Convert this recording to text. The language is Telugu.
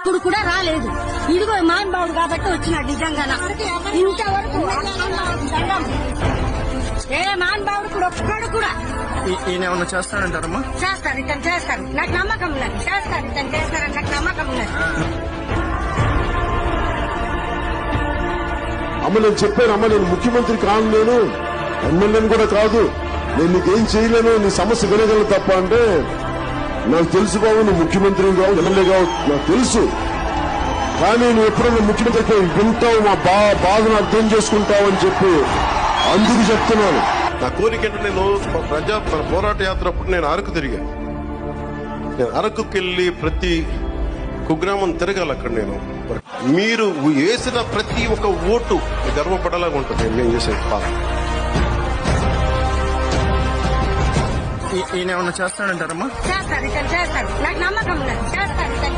ఇప్పుడు కూడా రాలేదు. ఇదిగో మహానుభావుడు కాబట్టి వచ్చినాడు. నిజంగా ఇంతవరకు ఏ మహానుభావుడు కూడా ఒక్కడు కూడా ఈయన ఏమన్నా చేస్తాడంటారమ్మా? చేస్తారు, ఇతను చేస్తారు. నాకు నమ్మకం ఉన్నది. చేస్తారు, ఇతను చేస్తారని నాకు నమ్మకం ఉన్నది. అమ్మ నేను చెప్పాను, అమ్మ నేను ముఖ్యమంత్రి కాను, నేను ఎమ్మెల్యేని కూడా కాదు, నేను నీకేం చేయలేను, నీ సమస్య వినగలను తప్ప అంటే నాకు తెలుసు బాబు, నువ్వు ముఖ్యమంత్రి కావు, ఎమ్మెల్యే కావు, నాకు తెలుసు. కానీ నువ్వు ఎప్పుడైనా ముఖ్యమంత్రి వింటావు, మా బాధను అర్థం చేసుకుంటావు అని చెప్పి అందుకు చెప్తున్నాను. నా కోరిక ఏంటంటే నేను మన పోరాట యాత్ర అప్పుడు నేను అరకు తిరిగాను. నేను అరకుకెళ్ళి ప్రతి కుగ్రామం తిరగాలి. అక్కడ నేను మీరు వేసిన ప్రతి ఒక్క ఓటు గర్వపడేలాగా ఉంటుంది నేను చేసే పాలన. ఈయన ఏమన్నా చేస్తాడంటారమ్మా? చేస్తారు, ఇతను చేస్తారు. నాకు నమ్మకం ఉన్నది. చేస్తారు, ఇతను